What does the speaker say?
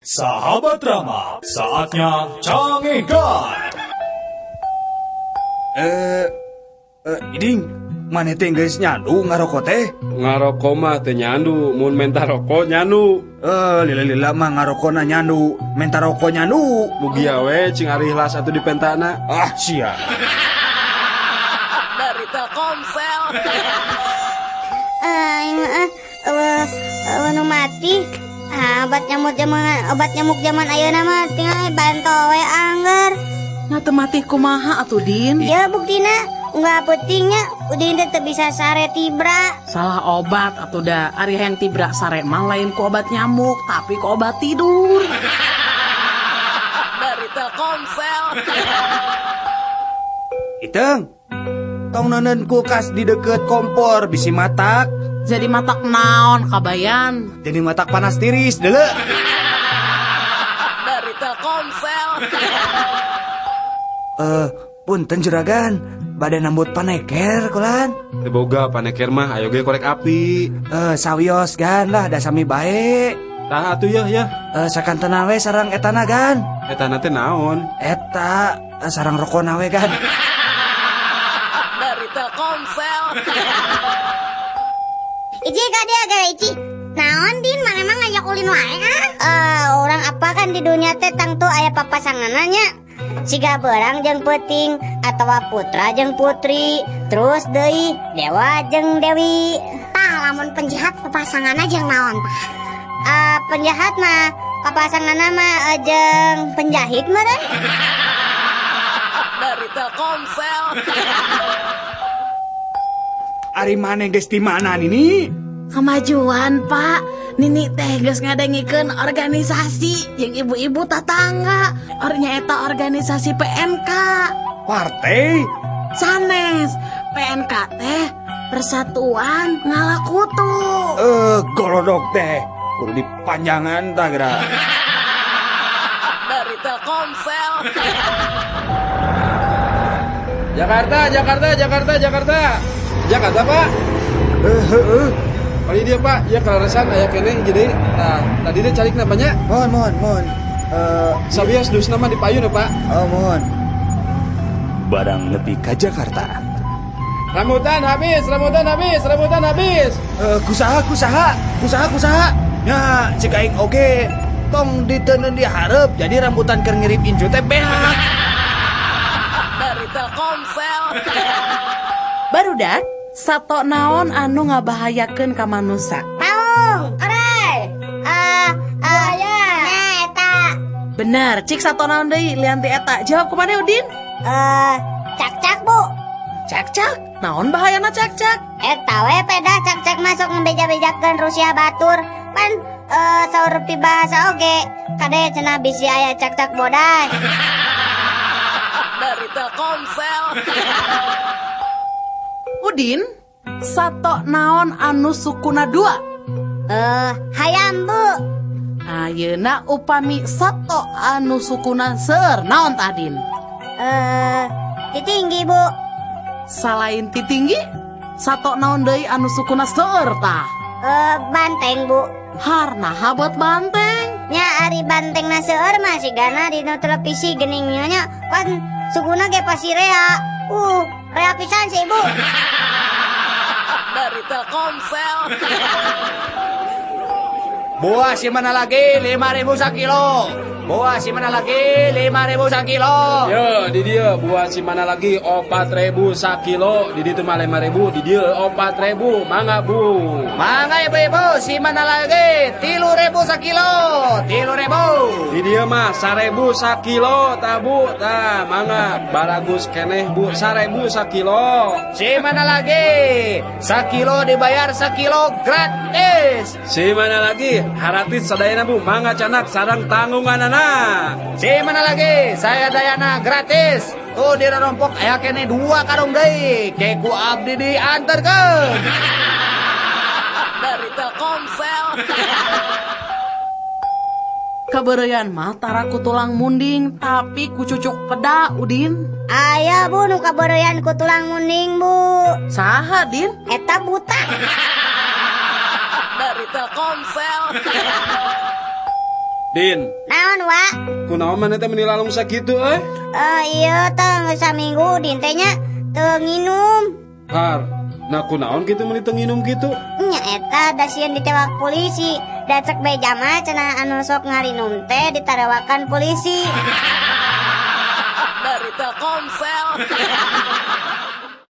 Sahabat Rama, saatnya cangegan. Iding, mana teh geus nyandu ngarokok teh? Ngarokok mah teu nyandu, mun menta rokok nyandu. Lila mah ngarokona nyandu, menta rokok nyandu. Mugi we cing ari hilas atuh di pentana. Ah, sia. Dari Telkomsel. Nu mati. Obat nyamuk zaman ayeuna mah tinggal bantu we angger. Nah temati kumaha atuh Din? Ya buktina nggak pentingnya udah teu bisa sare tibra. Salah obat atuh da. Ari yang tibra sare mah lain ku obat nyamuk, tapi ku obat tidur. Dari Telkomsel. Iteng, tong nonen kulkas di deket kompor bisi matak. Jadi matak naon kabayan? Jadi matak panas tiris deuleu. Dari Telkomsel. Punten juragan, bade nambut paneker kulan. Teu boga paneker mah ayo ge korek api. Sawios gan lah da sami bae. Tah atuh ya. Sakantena we sareng etana gan. Eta teh naon? Eta sareng rokona we gan. Dari Telkomsel. Ici kade gara ici. Naon Din mana emang ngajak ulin wae orang apa kan di dunia teh tang tuh aya papasanganna nya. Siga beurang jeung peuting atawa putra jeung putri, terus deui dewa jeung dewi. Tah lamun penjahat papasanganna jeung naon tah? Penjahat mah papasanganna mah jeung penjahit meureun. Dari Telkomsel. Ari maneh geus di mana ini? Kemajuan Pak. Nini teh geus ngadengikeun organisasi jeung ibu-ibu tetangga. Ornya eta organisasi PNK. Partai? Sanes, PNK teh Persatuan Ngalakutu. Golodok teh. Kudu dipanjangan tah geura. Dari Telkomsel. Jakarta Pak. Kali dia Pak, ya kalaresan aya keneh jadi. Nah, tadi dia calik namanya. Mohon. Sabias dus nama di payun ya Pak. Mohon. Barang lebih ke Jakarta. Rambutan habis. Kusaha. Ya, cek aing oge. Tong diteun dihareup jadi rambutan keur ngirip incu teh behak. Dari Telkomsel. Barudak, sato naon anu ngabahayakeun ka manusa? Paung, orai. Ya, eta. Bener, cik sato naon deui lianti eta. Jawab kumaha Udin? Cak-cak, Bu. Cak-cak, naon bahayana cak-cak? Eta we peda cak-cak masuk ngebeja-bejakeun Rusia batur. Pan saur pibahasa oge. Kade cenah bisi aya cak-cak bodas. Dari Telkomsel. Udin, sato naon anu sukuna 2? Hayam, Bu. Ayeuna upami sato anu sukuna seueur naon tah Din? Titinggi, Bu. Salain ti tinggi, sato naon deui anu sukuna seueur tah? Banteng, Bu. Harna habet banteng. Nya ari bantengna seueur mah sigana dina televisi geningnya nya kan sukuna ge pasti rea. Rea pisan sih, Bu. Dari Telkomsel. Buah si mana lagi 5.000 sakilo. Buah si mana lagi 5.000 sakilo. Yo, di dia buat si mana lagi 4.000 sakilo, di ditu mah 5.000, di dia 4.000, mangga Bu. Mangga ibu-ibu si mana lagi 3.000 sakilo. 3.000. Di dia mah 1.000 sakilo, tah Bu, tah mangga baragus keneh Bu, 1.000 sakilo. Si mana lagi sakilo dibayar sakilo gratis. Si mana lagi haratis sadayana Bu, mangga canak sareng tanggunganana. Si mana lagi saya dayana gratis. Tuh di rompok aya kene 2 karung deui. Keku abdi dianterkeun. Dari Telkomsel. Kabereyan mah tara ku tulang munding tapi ku cucuk peda Udin. Aya, Bu, nu kabereyan ku tulang munding, Bu. Saha Din? Eta buta. Dari Telkomsel. Din, Naon wa? kunaon mana teh meni lalung sakitu Iya teh geus saminggu din teh nya teu nginum. Har, nah kunaon kitu meni teu nginum kitu? Nya eta da sieun ditewak polisi. Da cek bae jama cenah anu sok ngarinum teh ditarewakan polisi. Dari Telkomsel.